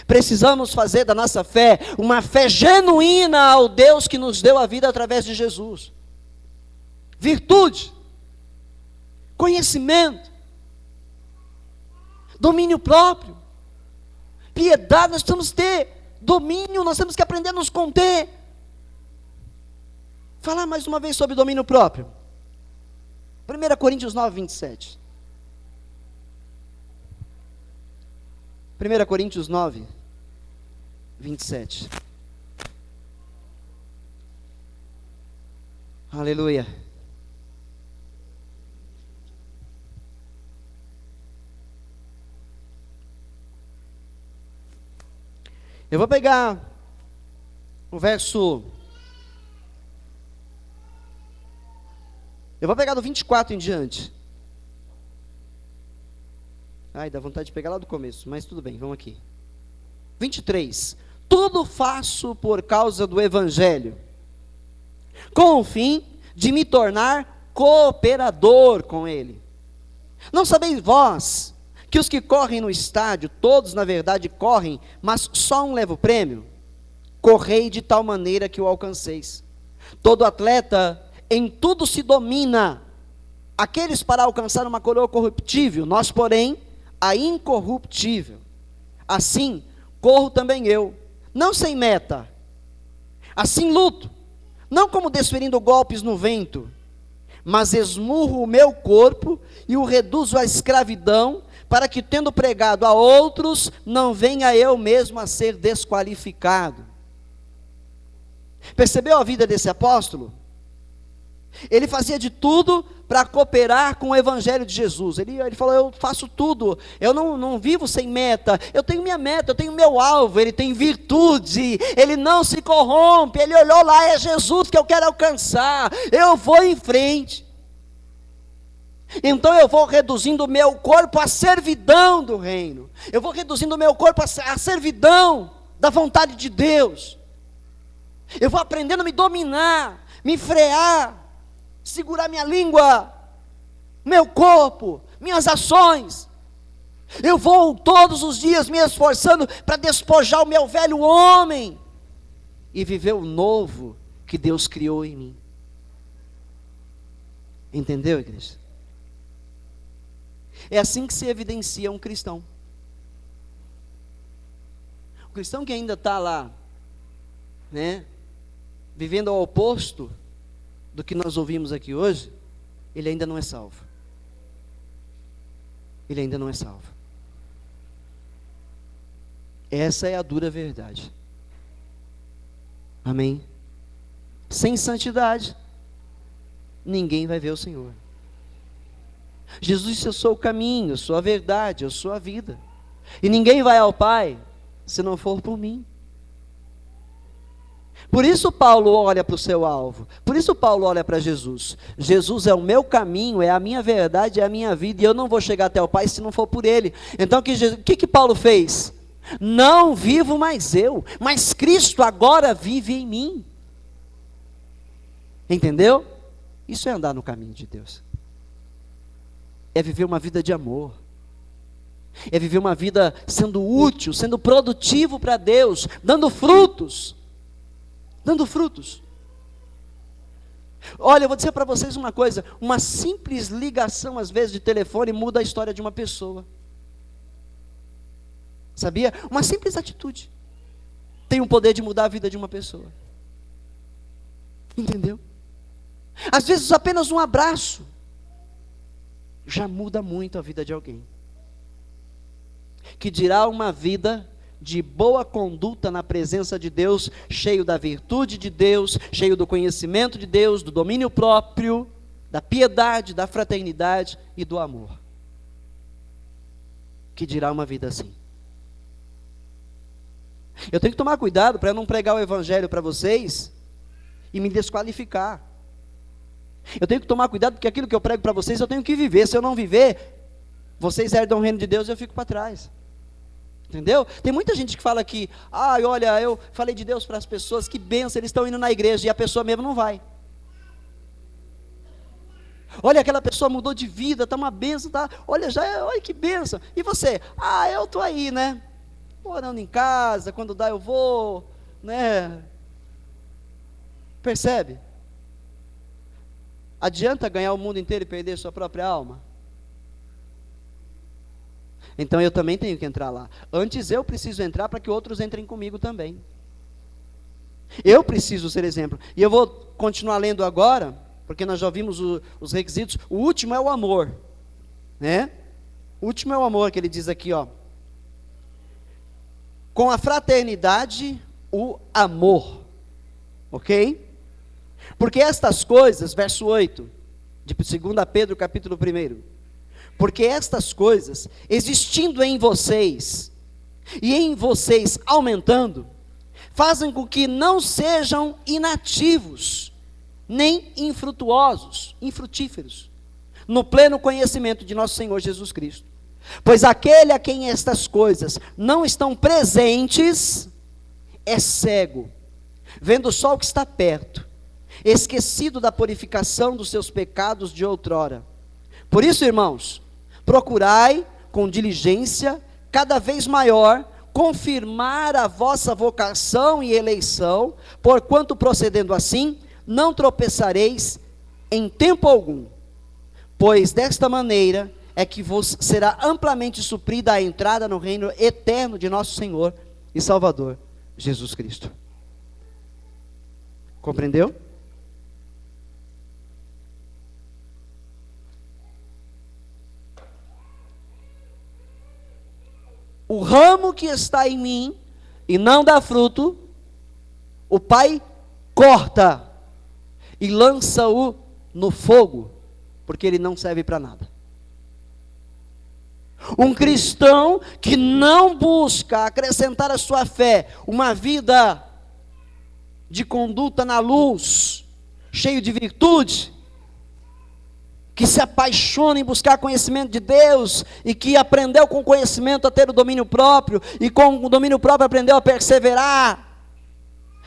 Precisamos fazer da nossa fé uma fé genuína ao Deus que nos deu a vida através de Jesus. Virtude, conhecimento, domínio próprio, piedade. Nós precisamos ter domínio, nós temos que aprender a nos conter. Falar mais uma vez sobre domínio próprio. 1 Coríntios 9, 27. 1 Coríntios 9, 27. Aleluia. Eu vou pegar o verso. Eu vou pegar do 24 em diante. Ai, dá vontade de pegar lá do começo, mas tudo bem, vamos aqui. 23. Tudo faço por causa do Evangelho, com o fim de me tornar cooperador com ele. Não sabeis vós que os que correm no estádio, todos na verdade correm, mas só um leva o prêmio? Correi de tal maneira que o alcanceis. Todo atleta em tudo se domina, aqueles para alcançar uma coroa corruptível, nós porém a incorruptível. Assim corro também eu, não sem meta. Assim luto, não como desferindo golpes no vento, mas esmurro o meu corpo e o reduzo à escravidão, para que, tendo pregado a outros, não venha eu mesmo a ser desqualificado. Percebeu a vida desse apóstolo? Ele fazia de tudo para cooperar com o Evangelho de Jesus. Ele falou, eu faço tudo, eu não vivo sem meta, eu tenho minha meta, eu tenho meu alvo. Ele tem virtude, ele não se corrompe, ele olhou lá, é Jesus que eu quero alcançar, eu vou em frente. Então eu vou reduzindo o meu corpo à servidão do reino, eu vou reduzindo o meu corpo à servidão da vontade de Deus. Eu vou aprendendo a me dominar, me frear, segurar minha língua, meu corpo, minhas ações. Eu vou todos os dias me esforçando para despojar o meu velho homem e viver o novo que Deus criou em mim. Entendeu, igreja? É assim que se evidencia um cristão. O cristão que ainda está lá, né, vivendo ao oposto do que nós ouvimos aqui hoje, ele ainda não é salvo. Ele ainda não é salvo. Essa é a dura verdade. Amém? Sem santidade, ninguém vai ver o Senhor. Jesus disse: eu sou o caminho, eu sou a verdade, eu sou a vida. E ninguém vai ao Pai se não for por mim. Por isso Paulo olha para o seu alvo. Por isso Paulo olha para Jesus. Jesus é o meu caminho, é a minha verdade, é a minha vida. E eu não vou chegar até o Pai se não for por Ele. Então o que Paulo fez? Não vivo mais eu, mas Cristo agora vive em mim. Entendeu? Isso é andar no caminho de Deus. É viver uma vida de amor. É viver uma vida sendo útil, sendo produtivo para Deus, dando frutos. Dando frutos. Olha, eu vou dizer para vocês uma coisa: uma simples ligação, às vezes, de telefone muda a história de uma pessoa. Sabia? Uma simples atitude tem o poder de mudar a vida de uma pessoa. Entendeu? Às vezes apenas um abraço já muda muito a vida de alguém. Que dirá uma vida de boa conduta na presença de Deus, cheio da virtude de Deus, cheio do conhecimento de Deus, do domínio próprio, da piedade, da fraternidade e do amor. Que dirá uma vida assim. Eu tenho que tomar cuidado para não pregar o evangelho para vocês e me desqualificar. Eu tenho que tomar cuidado porque aquilo que eu prego para vocês eu tenho que viver. Se eu não viver, vocês herdam o reino de Deus e eu fico para trás. Entendeu? Tem muita gente que fala que, olha, eu falei de Deus para as pessoas, que bênção, eles estão indo na igreja, e a pessoa mesmo não vai. Olha, aquela pessoa mudou de vida, está uma bênção, tá? Olha que bênção. E você? Eu estou aí, né? Orando em casa, quando dá eu vou, né? Percebe? Adianta ganhar o mundo inteiro e perder sua própria alma? Então eu também tenho que entrar lá. Antes eu preciso entrar para que outros entrem comigo também. Eu preciso ser exemplo. E eu vou continuar lendo agora, porque nós já vimos os requisitos. O último é o amor, né? O último é o amor, que ele diz aqui, ó. Com a fraternidade, o amor. Ok? Porque estas coisas, verso 8, de 2 Pedro, capítulo 1. Porque estas coisas, existindo em vocês, e em vocês aumentando, fazem com que não sejam inativos, nem infrutuosos, infrutíferos, no pleno conhecimento de nosso Senhor Jesus Cristo. Pois aquele a quem estas coisas não estão presentes, é cego, vendo só o que está perto, esquecido da purificação dos seus pecados de outrora. Por isso, irmãos, procurai com diligência, cada vez maior, confirmar a vossa vocação e eleição, porquanto procedendo assim, não tropeçareis em tempo algum, pois desta maneira é que vos será amplamente suprida a entrada no reino eterno de nosso Senhor e Salvador, Jesus Cristo. Compreendeu? O ramo que está em mim e não dá fruto, o Pai corta e lança-o no fogo, porque ele não serve para nada. Um cristão que não busca acrescentar à sua fé uma vida de conduta na luz, cheio de virtude, que se apaixona em buscar conhecimento de Deus, e que aprendeu com o conhecimento a ter o domínio próprio, e com o domínio próprio aprendeu a perseverar,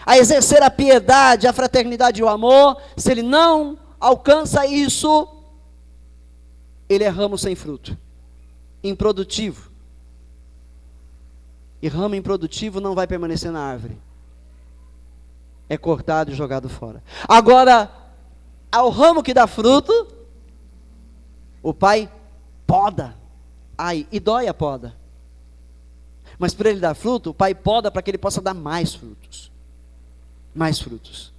a exercer a piedade, a fraternidade e o amor. Se ele não alcança isso, ele é ramo sem fruto, improdutivo. E ramo improdutivo não vai permanecer na árvore. é cortado e jogado fora. Agora, ao ramo que dá fruto, o pai poda. Ai, e dói a poda. Mas para ele dar fruto, o pai poda para que ele possa dar mais frutos. Mais frutos.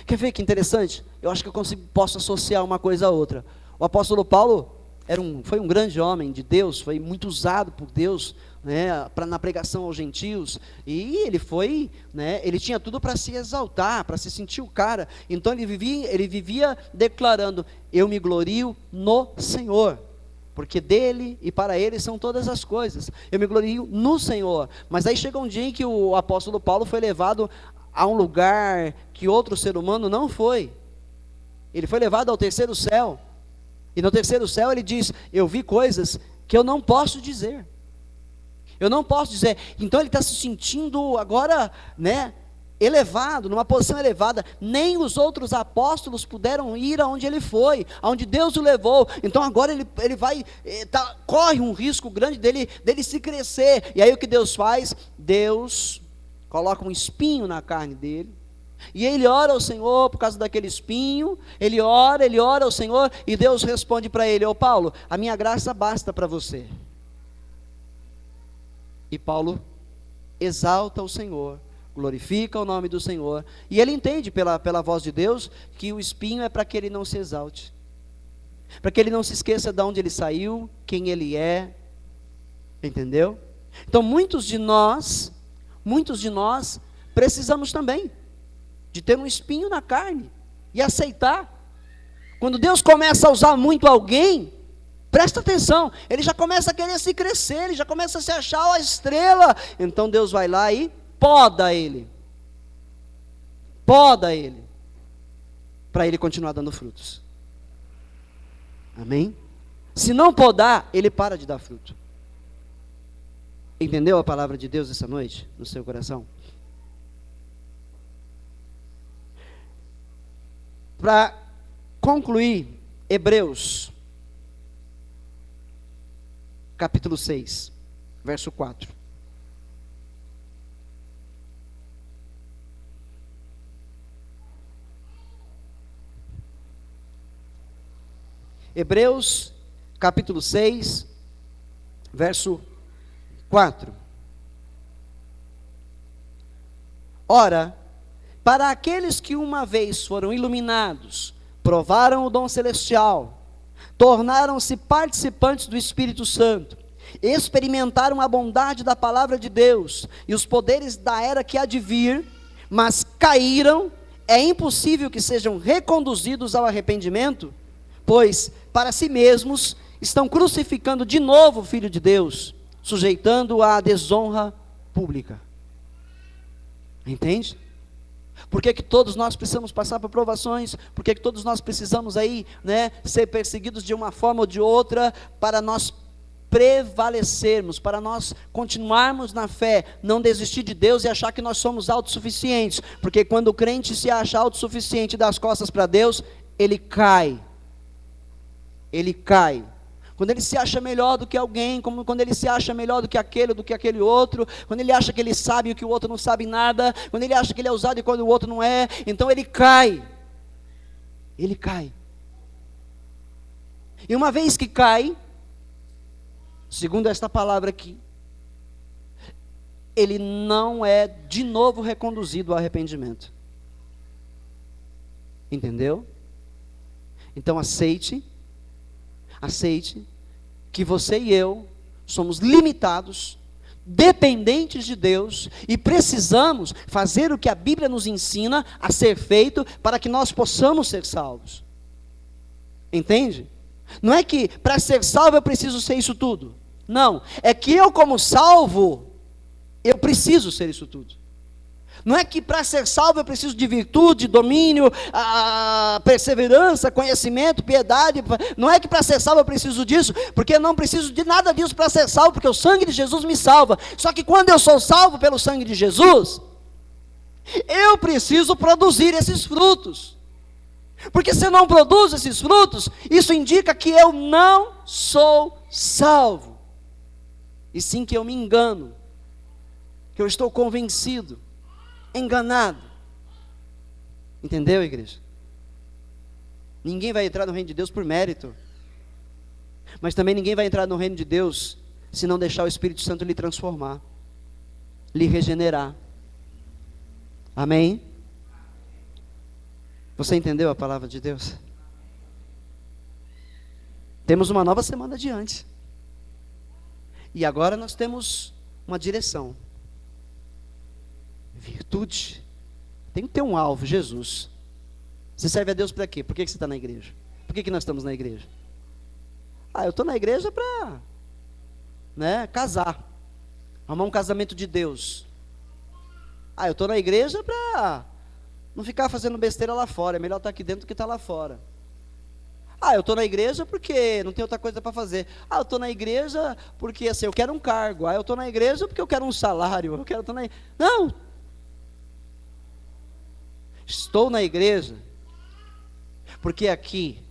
Quer ver que interessante? Eu acho que posso associar uma coisa a outra. O apóstolo Paulo foi um grande homem de Deus, foi muito usado por Deus, né, na pregação aos gentios, e ele tinha tudo para se exaltar, para se sentir o cara. Então ele vivia declarando: eu me glorio no Senhor, porque dele e para ele são todas as coisas, eu me glorio no Senhor. Mas aí chega um dia em que o apóstolo Paulo foi levado a um lugar que outro ser humano não foi. Ele foi levado ao terceiro céu, e no terceiro céu ele diz: eu vi coisas que eu não posso dizer. Eu não posso dizer. Então ele está se sentindo agora, né, elevado, numa posição elevada. Nem os outros apóstolos puderam ir aonde ele foi, aonde Deus o levou. Então agora ele vai, corre um risco grande dele se crescer. E aí o que Deus faz? Deus coloca um espinho na carne dele, e ele ora ao Senhor por causa daquele espinho. Ele ora ao Senhor, e Deus responde para ele: ô Paulo, a minha graça basta para você. E Paulo exalta o Senhor, glorifica o nome do Senhor, e ele entende pela voz de Deus que o espinho é para que ele não se exalte, para que ele não se esqueça de onde ele saiu, quem ele é, entendeu? Então muitos de nós precisamos também de ter um espinho na carne e aceitar. Quando Deus começa a usar muito alguém, presta atenção, ele já começa a querer se crescer, ele já começa a se achar a estrela. Então Deus vai lá e poda ele, para ele continuar dando frutos. Amém? Se não podar, ele para de dar fruto. Entendeu a palavra de Deus essa noite, no seu coração? Para concluir, Hebreus, capítulo 6, verso 4. Hebreus, capítulo 6, verso 4. Ora, para aqueles que uma vez foram iluminados, provaram o dom celestial, tornaram-se participantes do Espírito Santo, experimentaram a bondade da palavra de Deus e os poderes da era que há de vir, mas caíram, é impossível que sejam reconduzidos ao arrependimento, pois para si mesmos estão crucificando de novo o Filho de Deus, sujeitando-o à desonra pública. Entende? Por que todos nós precisamos passar por provações? Por que todos nós precisamos aí, né, ser perseguidos de uma forma ou de outra, para nós prevalecermos, para nós continuarmos na fé, não desistir de Deus e achar que nós somos autossuficientes? Porque quando o crente se acha autossuficiente e dá as costas para Deus, ele cai. Quando ele se acha melhor do que alguém, quando ele se acha melhor do que aquele outro, quando ele acha que ele sabe o que o outro não sabe nada, quando ele acha que ele é usado e quando o outro não é, então ele cai. E uma vez que cai, segundo esta palavra aqui, ele não é de novo reconduzido ao arrependimento. Entendeu? Então aceite que você e eu somos limitados, dependentes de Deus, e precisamos fazer o que a Bíblia nos ensina a ser feito para que nós possamos ser salvos. Entende? Não é que para ser salvo eu preciso ser isso tudo. Não, é que eu como salvo, eu preciso ser isso tudo. Não é que para ser salvo eu preciso de virtude, domínio, perseverança, conhecimento, piedade. Não é que para ser salvo eu preciso disso, porque eu não preciso de nada disso para ser salvo, porque o sangue de Jesus me salva. Só que quando eu sou salvo pelo sangue de Jesus, eu preciso produzir esses frutos. Porque se eu não produzo esses frutos, isso indica que eu não sou salvo. E sim que eu me engano, que eu estou convencido enganado. Entendeu, igreja? Ninguém vai entrar no reino de Deus por mérito. Mas também ninguém vai entrar no reino de Deus se não deixar o Espírito Santo lhe transformar, lhe regenerar. Amém? Você entendeu a palavra de Deus? Temos uma nova semana adiante. E agora nós temos uma direção. Virtude. Tem que ter um alvo, Jesus. Você serve a Deus para quê? Por que você está na igreja? Por que nós estamos na igreja? Eu estou na igreja para casar. Arrumar um casamento de Deus. Eu estou na igreja para não ficar fazendo besteira lá fora. É melhor estar aqui dentro do que estar lá fora. Eu estou na igreja porque não tem outra coisa para fazer. Eu estou na igreja porque assim, eu quero um cargo. Eu estou na igreja porque eu quero um salário. Não! Estou na igreja porque aqui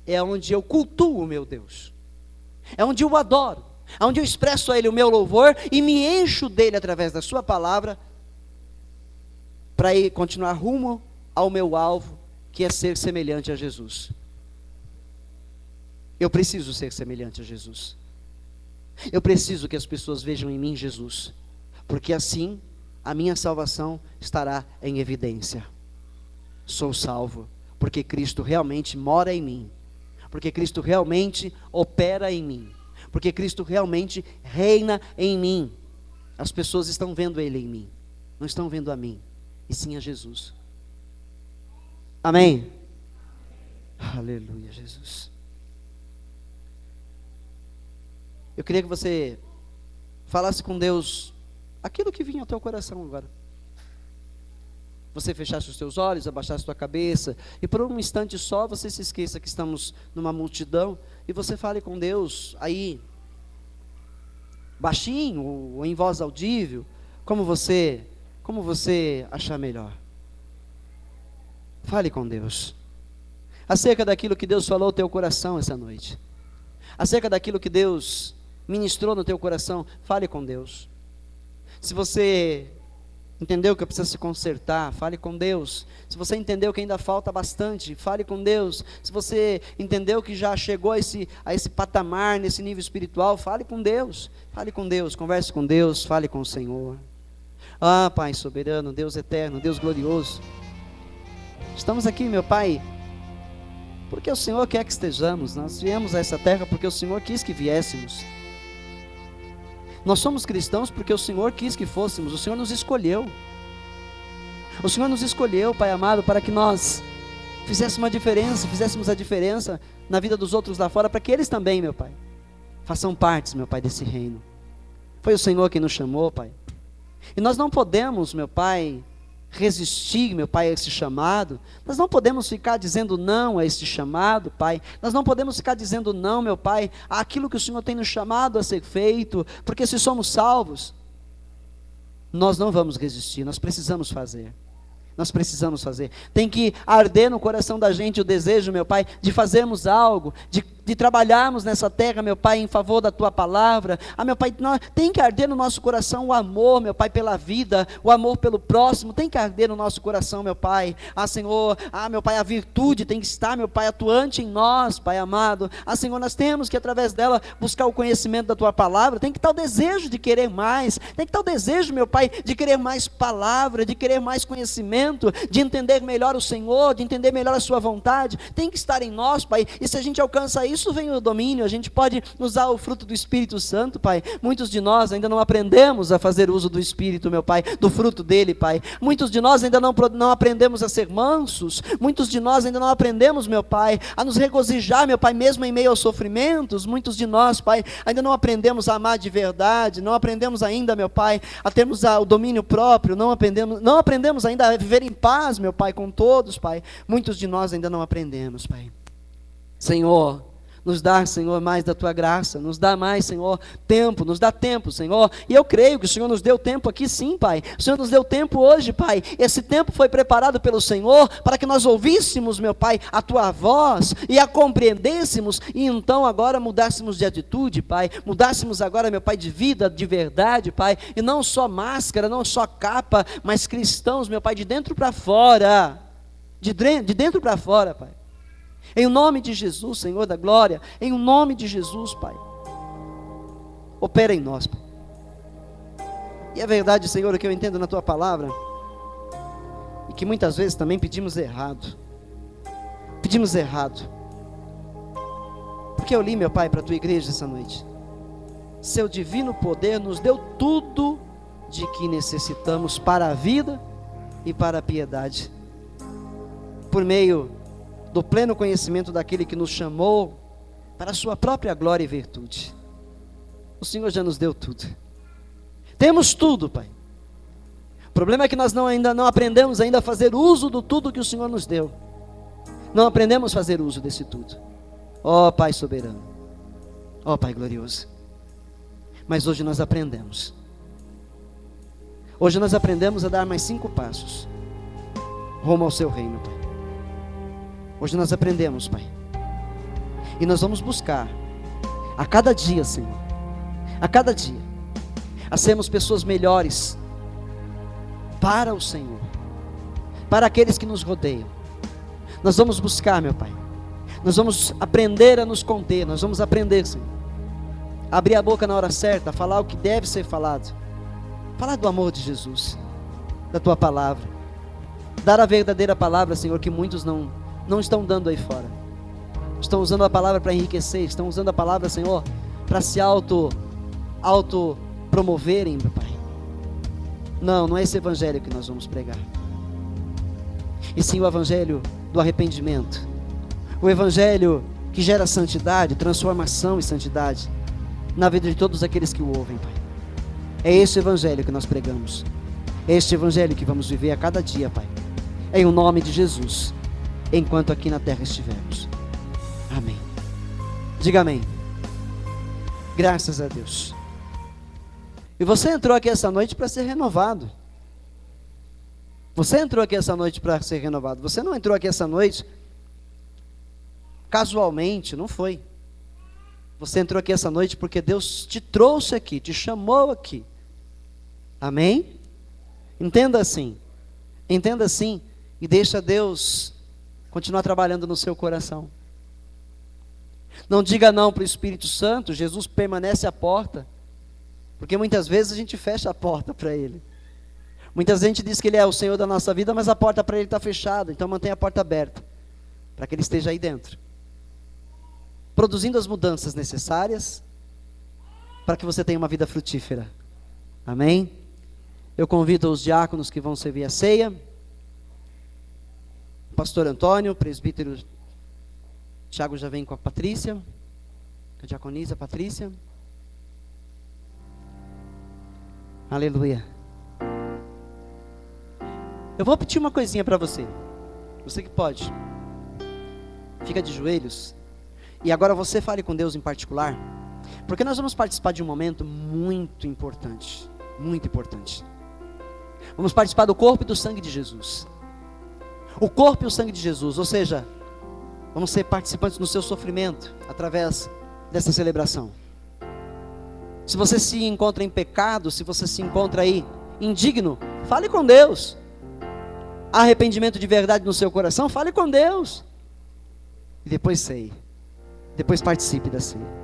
é onde eu cultuo o meu Deus. É onde eu adoro. É onde eu expresso a Ele o meu louvor e me encho dele através da sua palavra para ir continuar rumo ao meu alvo, que é ser semelhante a Jesus. Eu preciso ser semelhante a Jesus. Eu preciso que as pessoas vejam em mim Jesus, porque assim a minha salvação estará em evidência. Sou salvo, porque Cristo realmente mora em mim, porque Cristo realmente opera em mim, porque Cristo realmente reina em mim. As pessoas estão vendo Ele em mim, não estão vendo a mim, e sim a Jesus. Amém? Aleluia, Jesus. Eu queria que você falasse com Deus aquilo que vinha ao teu coração agora. Você fechasse os teus olhos, abaixasse a tua cabeça, e por um instante só você se esqueça que estamos numa multidão, e você fale com Deus aí, baixinho, ou em voz audível, como você achar melhor. Fale com Deus, acerca daquilo que Deus falou ao teu coração essa noite, acerca daquilo que Deus ministrou no teu coração. Fale com Deus. Se você entendeu que precisa se consertar, fale com Deus. Se você entendeu que ainda falta bastante, fale com Deus. Se você entendeu que já chegou a esse patamar, nesse nível espiritual, fale com Deus. Fale com Deus, converse com Deus, fale com o Senhor. Pai soberano, Deus eterno, Deus glorioso, estamos aqui, meu Pai, porque o Senhor quer que estejamos. Nós viemos a essa terra porque o Senhor quis que viéssemos. Nós somos cristãos porque o Senhor quis que fôssemos. O Senhor nos escolheu. O Senhor nos escolheu, Pai amado, para que nós fizéssemos a diferença na vida dos outros lá fora, para que eles também, meu Pai, façam parte, meu Pai, desse reino. Foi o Senhor quem nos chamou, Pai. E nós não podemos, meu Pai, resistir, meu Pai, a esse chamado. Nós não podemos ficar dizendo não a esse chamado, Pai. Nós não podemos ficar dizendo não, meu Pai, àquilo que o Senhor tem nos chamado a ser feito, porque se somos salvos, nós não vamos resistir, nós precisamos fazer. Nós precisamos fazer. Tem que arder no coração da gente o desejo, meu Pai, de fazermos algo, de trabalharmos nessa terra, meu Pai, em favor da Tua palavra. Meu Pai, tem que arder no nosso coração o amor, meu Pai, pela vida, o amor pelo próximo, tem que arder no nosso coração, meu Pai. Senhor, meu Pai, a virtude tem que estar, meu Pai, atuante em nós, Pai amado. Senhor, nós temos que, através dela, buscar o conhecimento da Tua palavra. Tem que estar o desejo de querer mais, tem que estar o desejo, meu Pai, de querer mais palavra, de querer mais conhecimento, de entender melhor o Senhor, de entender melhor a sua vontade. Tem que estar em nós, Pai, e se a gente alcança isso, vem o domínio. A gente pode usar o fruto do Espírito Santo, Pai. Muitos de nós ainda não aprendemos a fazer uso do Espírito, meu Pai, do fruto dele, Pai. Muitos de nós ainda não aprendemos a ser mansos. Muitos de nós ainda não aprendemos, meu Pai, a nos regozijar, meu Pai, mesmo em meio aos sofrimentos. Muitos de nós, Pai, ainda não aprendemos a amar de verdade. Não aprendemos ainda, meu Pai, a termos o domínio próprio. Não aprendemos ainda a viver em paz, meu Pai, com todos, Pai. Muitos de nós ainda não aprendemos, Pai. Senhor, Nos dá, Senhor, mais da Tua graça, nos dá mais, Senhor, tempo, nos dá tempo, Senhor, e eu creio que o Senhor nos deu tempo aqui sim, Pai, o Senhor nos deu tempo hoje, Pai, esse tempo foi preparado pelo Senhor, para que nós ouvíssemos, meu Pai, a Tua voz, e a compreendêssemos, e então agora mudássemos de atitude, Pai, mudássemos agora, meu Pai, de vida, de verdade, Pai, e não só máscara, não só capa, mas cristãos, meu Pai, de dentro para fora, de dentro para fora, Pai. Em nome de Jesus, Senhor da glória, em nome de Jesus, Pai, opera em nós, Pai. E é verdade, Senhor, o que eu entendo na Tua palavra, e que muitas vezes também pedimos errado, porque eu li, meu Pai, para a Tua igreja essa noite, Seu divino poder nos deu tudo de que necessitamos para a vida e para a piedade, por meio do pleno conhecimento daquele que nos chamou para a sua própria glória e virtude. O Senhor já nos deu tudo. Temos tudo, Pai. O problema é que nós ainda não aprendemos ainda a fazer uso do tudo que o Senhor nos deu. Não aprendemos a fazer uso desse tudo. Ó Pai soberano. Ó Pai glorioso. Mas hoje nós aprendemos. Hoje nós aprendemos a dar mais 5 passos rumo ao Seu reino, Pai. Hoje nós aprendemos, Pai, e nós vamos buscar, a cada dia, Senhor, a cada dia, a sermos pessoas melhores, para o Senhor, para aqueles que nos rodeiam. Nós vamos buscar, meu Pai, nós vamos aprender a nos conter, nós vamos aprender, Senhor, a abrir a boca na hora certa, a falar o que deve ser falado, falar do amor de Jesus, da Tua palavra, dar a verdadeira palavra, Senhor, que muitos não estão dando aí fora, estão usando a palavra para enriquecer, estão usando a palavra, Senhor, para se auto promoverem, meu Pai. Não é esse evangelho que nós vamos pregar, e sim o evangelho do arrependimento, o evangelho que gera santidade, transformação e santidade na vida de todos aqueles que o ouvem, Pai. É esse evangelho que nós pregamos, é este evangelho que vamos viver a cada dia, Pai, em o nome de Jesus, enquanto aqui na terra estivermos. Amém. Diga amém. Graças a Deus. E você entrou aqui essa noite para ser renovado. Você entrou aqui essa noite para ser renovado. Você não entrou aqui essa noite casualmente, não foi. Você entrou aqui essa noite porque Deus te trouxe aqui, te chamou aqui. Amém? Entenda assim. Entenda assim e deixa Deus continuar trabalhando no seu coração. Não diga não para o Espírito Santo. Jesus permanece à porta, porque muitas vezes a gente fecha a porta para Ele. Muitas vezes a gente diz que Ele é o Senhor da nossa vida, mas a porta para Ele está fechada. Então mantenha a porta aberta, para que Ele esteja aí dentro, produzindo as mudanças necessárias, para que você tenha uma vida frutífera. Amém? Eu convido os diáconos que vão servir a ceia, Pastor Antônio, presbítero Tiago já vem com a Patrícia, a diaconisa Patrícia. Aleluia. Eu vou pedir uma coisinha para você. Você que pode. Fica de joelhos. E agora você fale com Deus em particular, porque nós vamos participar de um momento muito importante. Muito importante. Vamos participar do corpo e do sangue de Jesus. O corpo e o sangue de Jesus, ou seja, vamos ser participantes no seu sofrimento, através dessa celebração. Se você se encontra em pecado, se você se encontra aí indigno, fale com Deus. Há arrependimento de verdade no seu coração, fale com Deus. E depois participe da ceia.